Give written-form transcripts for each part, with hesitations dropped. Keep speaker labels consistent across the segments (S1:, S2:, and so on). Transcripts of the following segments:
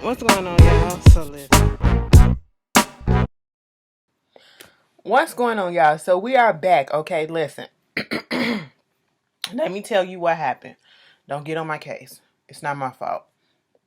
S1: What's going on, y'all? So listen. What's going on, y'all? So we are back. Okay, listen. Let me tell you what happened. Don't get on my case. It's not my fault.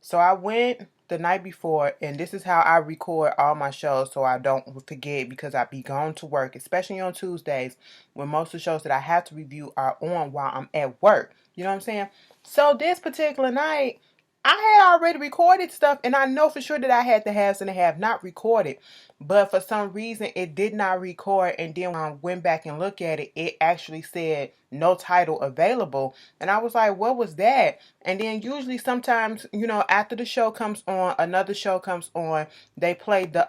S1: So I went the night before, and this is how I record all my shows so I don't forget because I be gone to work, especially on Tuesdays when most of the shows that I have to review are on while I'm at work. You know what I'm saying? So this particular night, I had already recorded stuff, and I know for sure that I had the haves and the have not recorded. But for some reason, it did not record. And then when I went back and looked at it, it actually said no title available. And I was like, what was that? And then usually sometimes, after the show comes on, another show comes on, they play the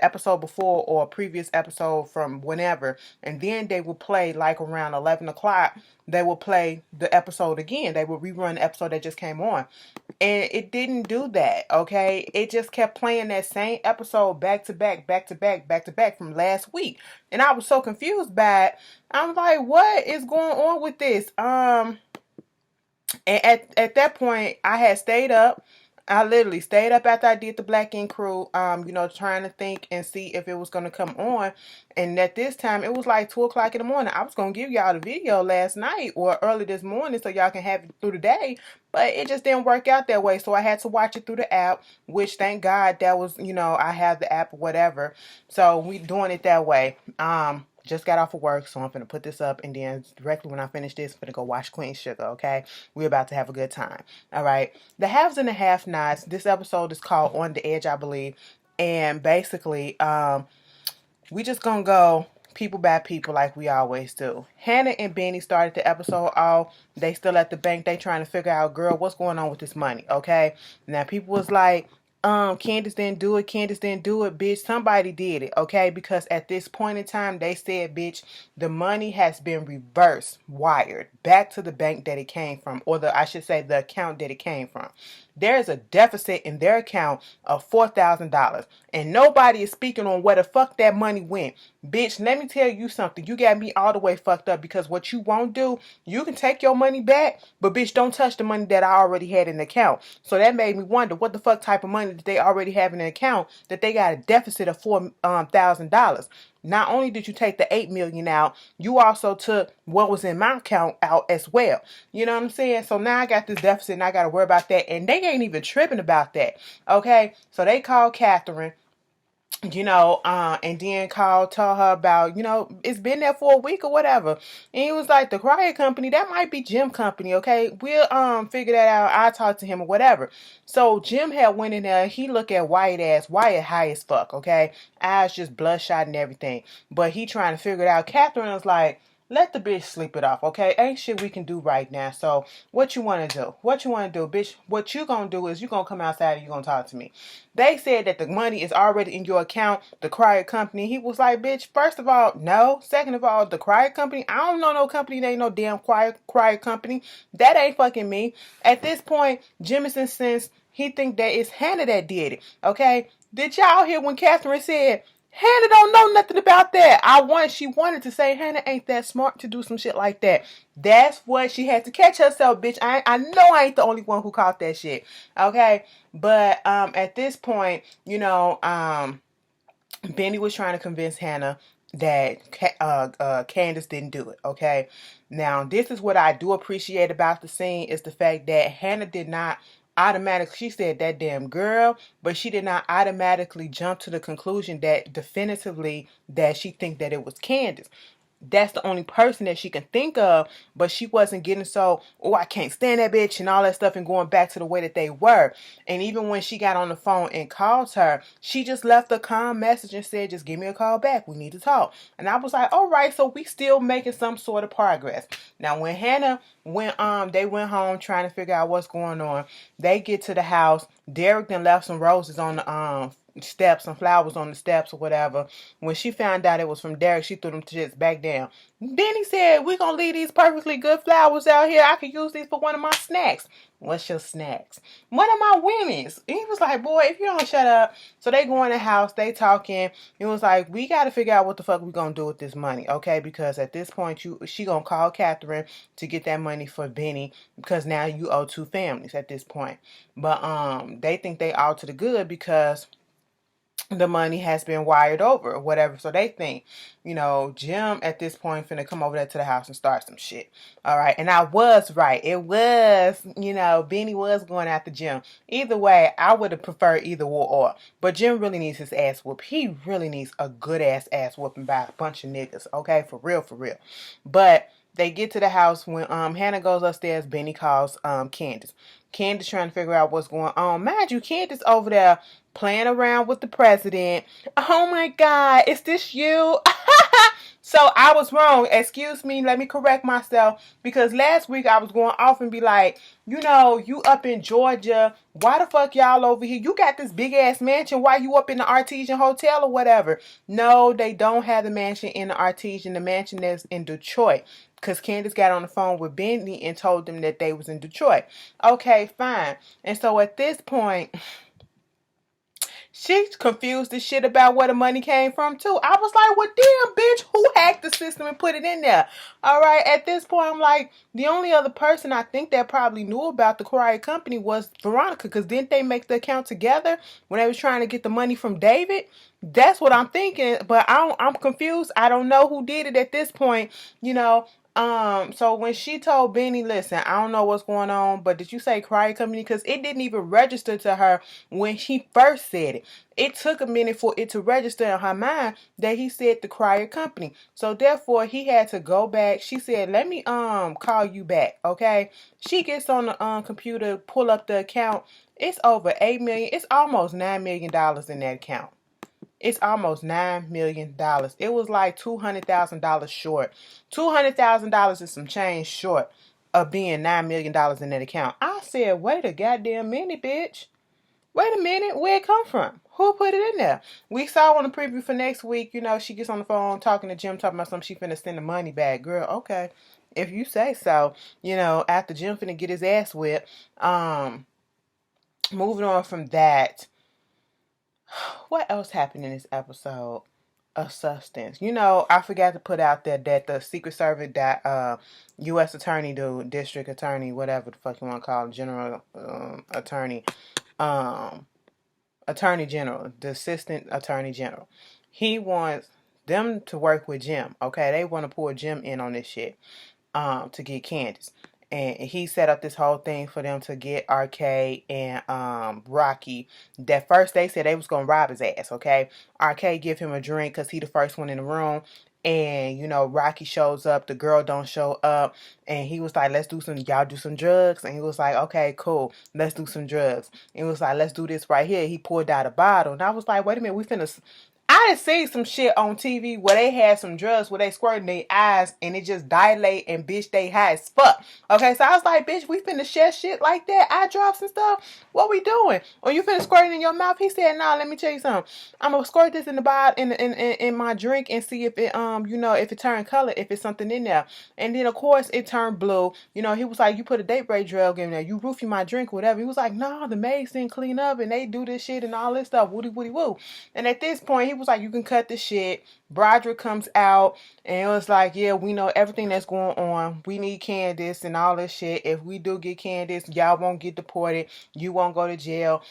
S1: episode before or a previous episode from whenever. And then they will play like around 11 o'clock. They will play the episode again. They will rerun the episode that just came on. And it didn't do that, okay? It just kept playing that same episode back to back, back to back, back to back from last week. And I was so confused by it. I'm like, what is going on with this? And at that point, I had stayed up. I literally stayed up after I did the Black Ink Crew, trying to think and see if it was going to come on. And at this time, it was like 2 o'clock in the morning. I was going to give y'all the video last night or early this morning so y'all can have it through the day. But it just didn't work out that way. So I had to watch it through the app, which thank God that was, I have the app or whatever. So we doing it that way. Just got off of work, so I'm going to put this up, and then directly when I finish this, I'm going to go watch Queen Sugar, okay? We're about to have a good time, all right? The haves and the have-nots, this episode is called On the Edge, I believe, and basically, we just going to go people by people like we always do. Hannah and Benny started the episode off. They still at the bank. They trying to figure out, girl, what's going on with this money, okay? Now, people was like, Candace didn't do it. Candace didn't do it, bitch. Somebody did it, okay? Because at this point in time, they said, bitch, the money has been reverse wired back to the bank that it came from, or I should say the account that it came from. There is a deficit in their account of $4,000, and nobody is speaking on where the fuck that money went. Bitch, let me tell you something. You got me all the way fucked up because what you won't do, you can take your money back, but bitch, don't touch the money that I already had in the account. So that made me wonder what the fuck type of money that they already have in the account that they got a deficit of $4,000. Not only did you take the $8 million out, you also took what was in my account out as well. You know what I'm saying? So now I got this deficit and I got to worry about that. And they ain't even tripping about that. Okay? So they called Catherine, and then tell her about, it's been there for a week or whatever. And he was like, the Crier Company, that might be Jim Company, okay? We'll figure that out. I'll talk to him or whatever. So Jim had went in there, he looked at Wyatt high as fuck, okay? Eyes just bloodshot and everything. But he trying to figure it out. Catherine was like, let the bitch sleep it off, okay? Ain't shit we can do right now. So what you want to do? What you want to do, bitch? What you going to do is you going to come outside and you going to talk to me. They said that the money is already in your account, the Crier Company. He was like, bitch, first of all, no. Second of all, the Crier Company, I don't know no company. There ain't no damn Crier Company. That ain't fucking me. At this point, Jemison, since he think that it's Hannah that did it, okay? Did y'all hear when Catherine said, Hannah don't know nothing about that. She wanted to say Hannah ain't that smart to do some shit like that. That's what she had to catch herself, bitch. I know I ain't the only one who caught that shit. Okay? But at this point, Benny was trying to convince Hannah that Candace didn't do it, okay? Now, this is what I do appreciate about the scene is the fact that Hannah did not automatically, she said that damn girl, but she did not automatically jump to the conclusion that definitively that she think that it was Candace. That's the only person that she can think of, but she wasn't getting so, oh, I can't stand that bitch and all that stuff and going back to the way that they were. And even when she got on the phone and called her, she just left a calm message and said, just give me a call back. We need to talk. And I was like, all right, so we still making some sort of progress. Now, when Hannah they went home trying to figure out what's going on. They get to the house. Derek then left some roses on the steps, some flowers on the steps or whatever. When she found out it was from Derek, she threw them shits back down. Then he said, we're going to leave these perfectly good flowers out here. I could use these for one of my snacks. What's your snacks? One of my women's. He was like, boy, if you don't shut up. So they go in the house, they talking. It was like, we got to figure out what the fuck we going to do with this money, okay? Because at this point, she going to call Catherine to get that money for Benny, because now you owe two families at this point. But they think they all to the good because the money has been wired over or whatever. So they think, Jim at this point finna come over there to the house and start some shit. All right. And I was right. It was, Benny was going after Jim. Either way, I would have preferred either or. But Jim really needs his ass whooped. He really needs a good ass whooping by a bunch of niggas. Okay. For real, for real. But they get to the house when Hannah goes upstairs. Benny calls Candace. Candace trying to figure out what's going on. Mind you, Candace over there playing around with the president. Oh my God, is this you? So I was wrong. Excuse me, let me correct myself. Because last week I was going off and be like, you up in Georgia. Why the fuck y'all over here? You got this big ass mansion. Why you up in the Artesian Hotel or whatever? No, they don't have the mansion in the Artesian. The mansion is in Detroit. Because Candace got on the phone with Benny and told them that they was in Detroit. Okay, fine. And so at this point, she confused the shit about where the money came from too. I was like, well, damn, bitch, who hacked the system and put it in there? All right, at this point, I'm like, the only other person I think that probably knew about the Courier Company was Veronica, because didn't they make the account together when they was trying to get the money from David? That's what I'm thinking, but I'm confused. I don't know who did it at this point, So when she told Benny, listen, I don't know what's going on, but did you say Courier Company? Because it didn't even register to her when he first said it. It took a minute for it to register in her mind that he said the Courier Company. So therefore, he had to go back. She said, let me call you back, okay? She gets on the computer, pull up the account. It's over $8 million. It's almost $9 million in that account. It's almost $9 million. It was like $200,000 short. $200,000 is some change short of being $9 million in that account. I said, wait a goddamn minute, bitch. Wait a minute. Where it come from? Who put it in there? We saw on the preview for next week, she gets on the phone talking to Jim, talking about something she finna send the money back. Girl, okay. If you say so, after Jim finna get his ass whipped. Moving on from that. What else happened in this episode of substance? I forgot to put out there that the Secret Service, that U.S. Attorney dude, District Attorney, whatever the fuck you want to call him, General Attorney, Attorney General, the Assistant Attorney General. He wants them to work with Jim, okay? They want to pull Jim in on this shit to get Candace. And he set up this whole thing for them to get Arcade and Rocky. That first they said they was going to rob his ass, okay? Arcade give him a drink because he the first one in the room. And, Rocky shows up. The girl don't show up. And he was like, y'all do some drugs? And he was like, okay, cool. Let's do some drugs. And he was like, let's do this right here. He pulled out a bottle. And I was like, wait a minute, I done seen some shit on TV where they had some drugs where they squirting their eyes and it just dilate and bitch they high as fuck. Okay, so I was like, bitch, we finna share shit like that, eye drops and stuff. What we doing? Or you finna squirt it in your mouth? He said, nah, let me tell you something. I'm gonna squirt this in the bottle in my drink and see if it if it turned color, if it's something in there. And then of course it turned blue. He was like, you put a date break drug in there, you roofie my drink, whatever. He was like, nah, the maids didn't clean up and they do this shit and all this stuff. Woody woody woo. And at this point he was like, you can cut the shit. Broderick comes out and it was like, yeah, we know everything that's going on. We need Candace and all this shit. If we do get Candace, y'all won't get deported. You won't go to jail.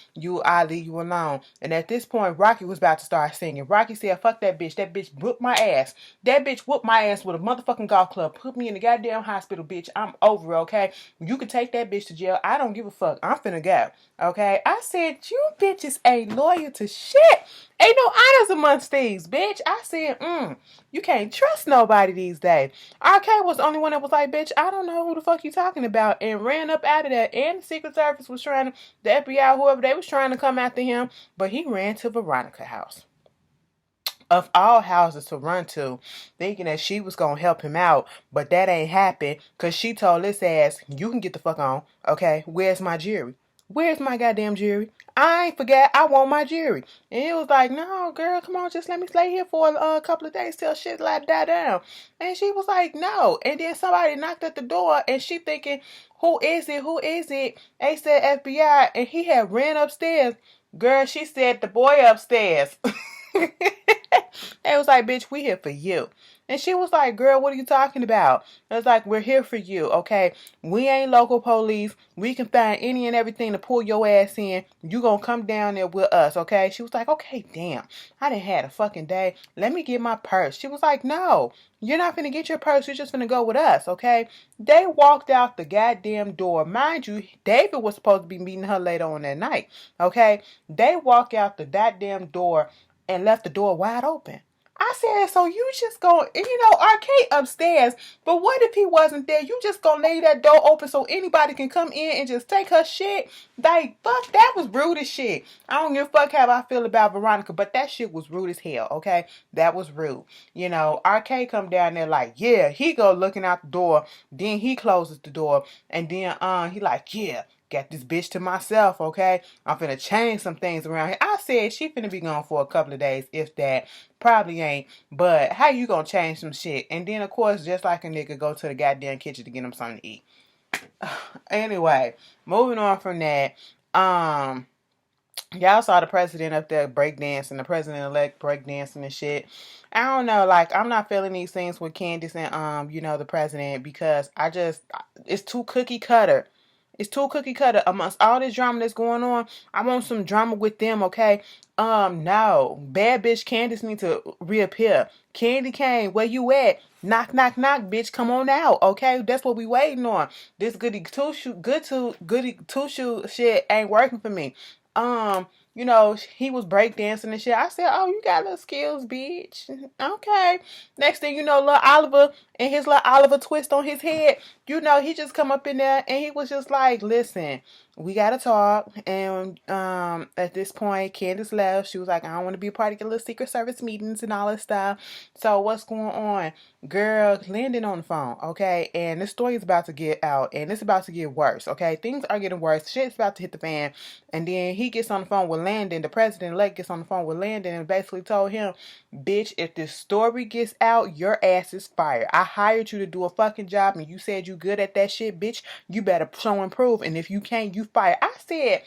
S1: I'll leave you alone. And at this point, Rocky was about to start singing. Rocky said, fuck that bitch. That bitch whooped my ass. That bitch whooped my ass with a motherfucking golf club. Put me in the goddamn hospital, bitch. I'm over, okay? You can take that bitch to jail. I don't give a fuck. I'm finna go, okay? I said, you bitches ain't loyal to shit. Ain't no honors amongst thieves, bitch. I said, you can't trust nobody these days. RK was the only one that was like, bitch, I don't know who the fuck you talking about, and ran up out of there. And the Secret Service was trying to, the FBI, whoever, they was trying to come after him, but he ran to Veronica's house. Of all houses to run to, thinking that she was going to help him out, but that ain't happened, because she told this ass, you can get the fuck on, okay? Where's my jury? Where's my goddamn jury? I ain't forget. I want my jury. And it was like, no, girl, come on, just let me stay here for a couple of days till shit like die down. And she was like, no. And then somebody knocked at the door, and she thinking, who is it? Who is it? They said FBI, and he had ran upstairs. Girl, she said the boy upstairs. It was like, bitch, we here for you. And she was like, girl, what are you talking about? It was like, we're here for you, okay? We ain't local police. We can find any and everything to pull your ass in. You gonna come down there with us, okay? She was like, okay, damn. I done had a fucking day. Let me get my purse. She was like, no, you're not finna get your purse. You're just finna go with us, okay? They walked out the goddamn door. Mind you, David was supposed to be meeting her later on that night, okay? They walk out the goddamn door and left the door wide open. I said, so you just gonna, Arcade upstairs, but what if he wasn't there? You just gonna lay that door open so anybody can come in and just take her shit? Like, fuck, that was rude as shit. I don't give a fuck how I feel about Veronica, but that shit was rude as hell, okay? That was rude. Arcade come down there like, yeah, he go looking out the door, then he closes the door, and then he like, yeah, got this bitch to myself, okay? I'm finna change some things around here. I said she finna be gone for a couple of days, if that. Probably ain't. But how you gonna change some shit? And then, of course, just like a nigga, go to the goddamn kitchen to get him something to eat. Anyway, moving on from that. Y'all saw the president up there breakdancing, the president-elect breakdancing and shit. I don't know, like, I'm not feeling these things with Candace and, the president, because it's too cookie cutter. It's too cookie cutter. Amongst all this drama that's going on, I want some drama with them, okay? No. Bad bitch Candace need to reappear. Candy Cane, where you at? Knock, knock, knock, bitch. Come on out, okay? That's what we waiting on. This goody two shoe shit ain't working for me. He was breakdancing and shit. I said, oh, you got little skills, bitch. Okay. Next thing you know, little Oliver and his little Oliver twist on his head, he just come up in there and he was just like, listen, we gotta talk. And at this point, Candace left. She was like, I don't want to be a part of your little Secret Service meetings and all that stuff. So what's going on? Girl, Landon on the phone, okay? And this story is about to get out and it's about to get worse, okay? Things are getting worse. Shit's about to hit the fan. And then he gets on the phone with Landon. The president-elect gets on the phone with Landon and basically told him, bitch, if this story gets out, your ass is fired. I hired you to do a fucking job and you said you good at that shit, bitch. You better show and prove. And if you can't, you fired. I said,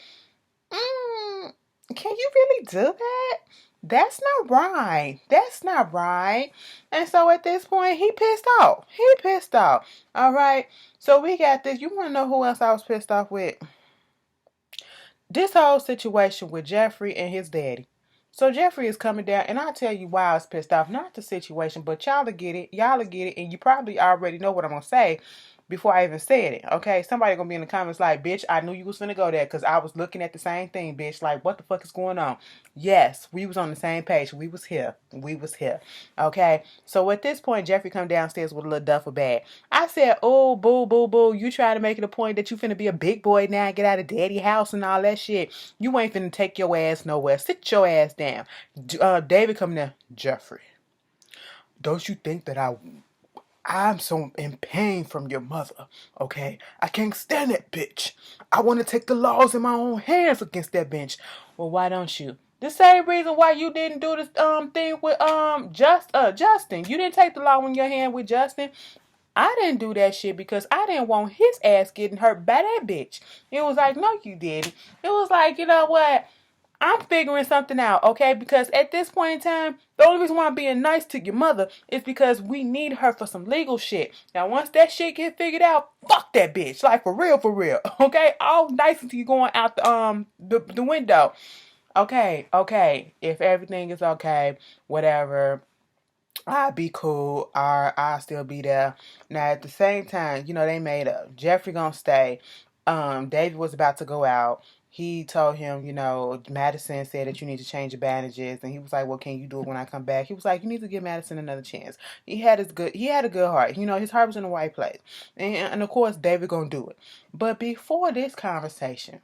S1: can you really do that? That's not right. That's not right. And so at this point, he pissed off. All right. So we got this. You want to know who else I was pissed off with? This whole situation with Jeffrey and his daddy. So Jeffrey is coming down, and I'll tell you why I was pissed off. Not the situation, but y'all will get it. And you probably already know what I'm going to say before I even said it, okay? Somebody going to be in the comments like, bitch, I knew you was finna go there because I was looking at the same thing, bitch. Like, what the fuck is going on? Yes, we was on the same page. We was here, okay? So at this point, Jeffrey come downstairs with a little duffel bag. I said, oh, boo, boo, boo, you trying to make it a point that you finna be a big boy now and get out of daddy house and all that shit. You ain't finna take your ass nowhere. Sit your ass down. David come there. Jeffrey, don't you think that I'm so in pain from your mother, okay? I can't stand that bitch. I want to take the laws in my own hands against that bitch. Well, why don't you? The same reason why you didn't do this thing with Justin. You didn't take the law in your hand with Justin. I didn't do that shit because I didn't want his ass getting hurt by that bitch. It was like, no, you didn't. It was like, you know what? I'm figuring something out, okay? Because at this point in time, the only reason why I'm being nice to your mother is because we need her for some legal shit. Now, once that shit get figured out, fuck that bitch. Like, for real, okay? All nicety going out the window. Okay. If everything is okay, whatever, I'll be cool. I'll still be there. Now, at the same time, they made up. Jeffrey gonna stay. David was about to go out. He told him, Madison said that you need to change your bandages, and he was like, "Well, can you do it when I come back?" He was like, "You need to give Madison another chance." He had a good heart. His heart was in the right place, and of course, David gonna do it. But before this conversation,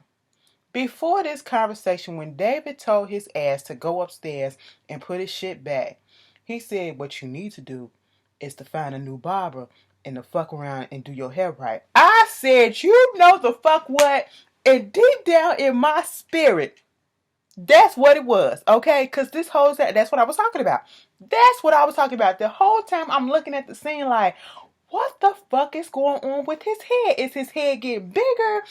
S1: when David told his ass to go upstairs and put his shit back, he said, "What you need to do is to find a new barber and to fuck around and do your hair right." I said, you know the fuck what? And deep down in my spirit, that's what it was, okay? Because this whole time, that's what I was talking about. That's what I was talking about. The whole time I'm looking at the scene like, what the fuck is going on with his head? Is his head getting bigger?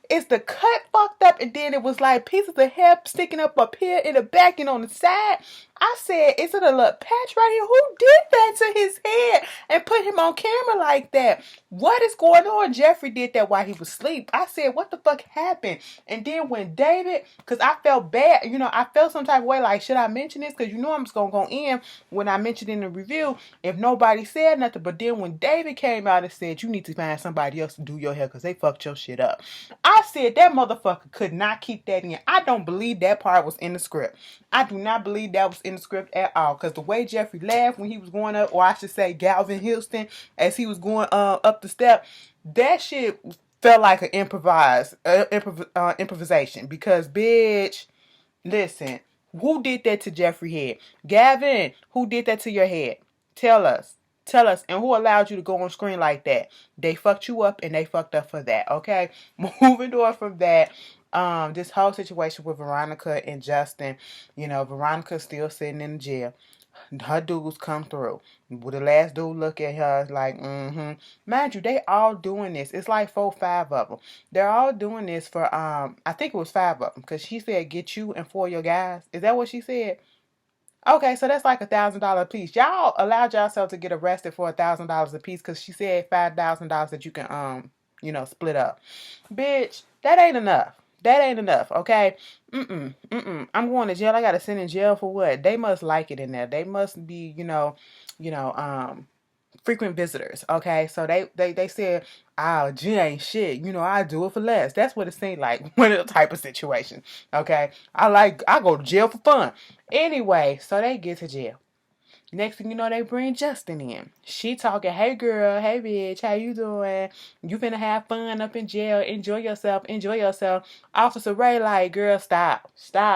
S1: Is the cut fucked up? And then it was like pieces of hair sticking up here in the back and on the side. I said, is it a little patch right here? Who did that to his head and put him on camera like that? What is going on? Jeffree did that while he was asleep. I said, what the fuck happened? And then when David, because I felt bad, I felt some type of way like, should I mention this? Because I'm just going to go in when I mentioned in the review if nobody said nothing. But then when David came out and said, you need to find somebody else to do your hair because they fucked your shit up. I said, that motherfucker could not keep that in. I don't believe that part was in the script. I do not believe that was in the script at all. Because the way Jeffree laughed when he was going up, or I should say Galvin Houston, as he was going up the step, that shit felt like an improvisation. Because, bitch, listen, who did that to Jeffree head? Gavin, who did that to your head? Tell us. Tell us. And who allowed you to go on screen like that? They fucked you up and they fucked up for that, okay? Moving on from that, this whole situation with Veronica and Justin, Veronica's still sitting in the jail. Her dudes come through. With the last dude look at her like, Mind you, they all doing this. It's like 4, 5 of them. They're all doing this for, I think it was 5 of them. Because she said, get you and 4 of your guys. Is that what she said? Okay, so that's like $1,000 a piece. Y'all allowed yourself to get arrested for $1,000 a piece because she said $5,000 that you can, split up. Bitch, that ain't enough. That ain't enough, okay? I'm going to jail. I got to sit in jail for what? They must like it in there. They must be, frequent visitors, okay? So they said, oh, G ain't shit. I do it for less. That's what it seemed like. One of the type of situation, okay? I go to jail for fun. Anyway, so they get to jail. Next thing you know, they bring Justin in. She talking, hey girl, hey bitch, how you doing? You finna have fun up in jail. Enjoy yourself, enjoy yourself. Officer Ray like, girl, stop,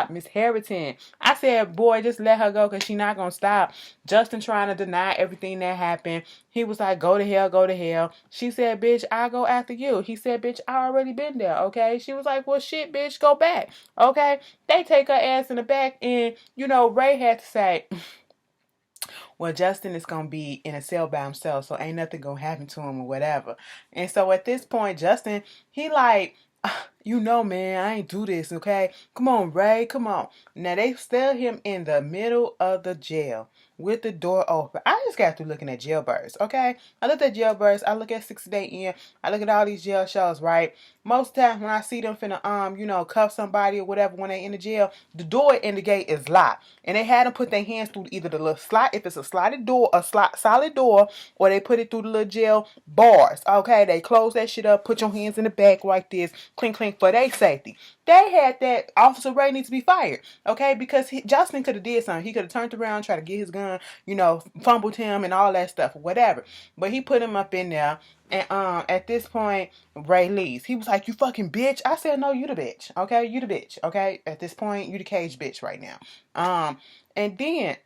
S1: Miss Harrington. I said, boy, just let her go because she not gonna stop. Justin trying to deny everything that happened. He was like, go to hell, go to hell. She said, bitch, I'll go after you. He said, bitch, I already been there, okay? She was like, well, shit, bitch, go back, okay? They take her ass in the back and, Ray had to say, well, Justin is going to be in a cell by himself, so ain't nothing going to happen to him or whatever. And so at this point, Justin, he like, man, I ain't do this, okay? Come on, Ray, come on. Now, they still him in the middle of the jail with the door open. I just got through looking at Jailbirds, okay? I looked at Jailbirds. I look at 60 Day In. I look at all these jail shows, right? Most of the time when I see them finna, cuff somebody or whatever when they in the jail, the door in the gate is locked. And they had them put their hands through either the little slot, if it's a slotted door, solid door, or they put it through the little jail bars, okay? They close that shit up, put your hands in the back like this, clink, clink, for their safety. They had that. Officer Ray needs to be fired, okay? Because Justin could have did something. He could have turned around, tried to get his gun, fumbled him and all that stuff, whatever. But he put him up in there. And at this point, Ray leaves. He was like, you fucking bitch. I said, no, you the bitch, okay? You the bitch, okay? At this point, you the cage bitch right now. And then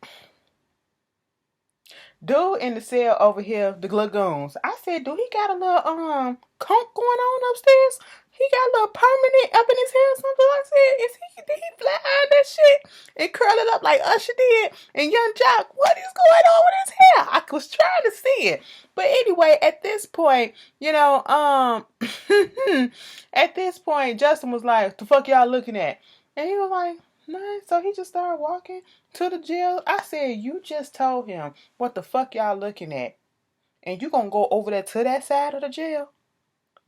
S1: dude in the cell over here, the Lagoons. I said, do he got a little conk going on upstairs? He got a little permanent up in his hair or something. I said, did he flat iron that shit and curl it up like Usher did? And Young Jock, what is going on with his hair? I was trying to see it. But anyway, at this point, at this point, Justin was like, the fuck y'all looking at? And he was like, nah. So he just started walking to the jail. I said, you just told him what the fuck y'all looking at. And you gonna go over there to that side of the jail?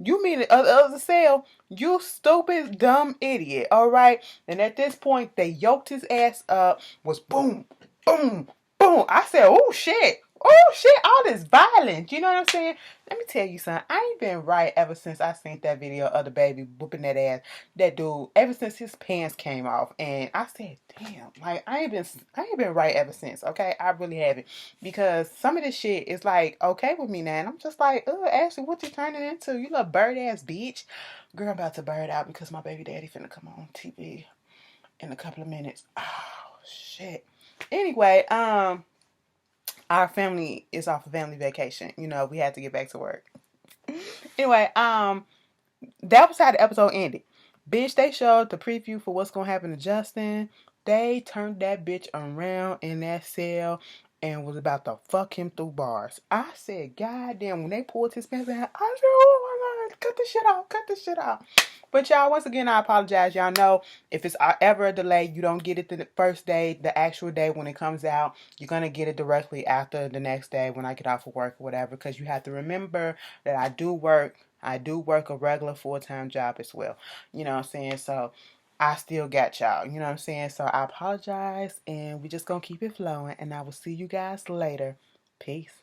S1: You mean the other cell? You stupid, dumb idiot. All right. And at this point, they yoked his ass up. Was boom, boom, boom. I said, oh shit. Oh shit, all this violence. You know what I'm saying? Let me tell you something. I ain't been right ever since I seen that video of the baby whooping that ass. That dude, ever since his pants came off. And I said, damn, like I ain't been right ever since. Okay, I really haven't. Because some of this shit is like okay with me now. And I'm just like, Ashley, what you turning into? You little bird ass bitch. Girl, I'm about to bird out because my baby daddy finna come on TV in a couple of minutes. Oh shit. Anyway, our family is off a family vacation. We had to get back to work. Anyway, that was how the episode ended. Bitch, they showed the preview for what's gonna happen to Justin. They turned that bitch around in that cell and was about to fuck him through bars. I said, God damn, when they pulled his pants out, I said, oh my God, cut this shit out, cut this shit out. But y'all, once again, I apologize. Y'all know if it's ever a delay, you don't get it the first day, the actual day when it comes out. You're going to get it directly after the next day when I get off of work or whatever. Because you have to remember that I do work a regular full-time job as well. You know what I'm saying? So I still got y'all. You know what I'm saying? So I apologize. And we just going to keep it flowing. And I will see you guys later. Peace.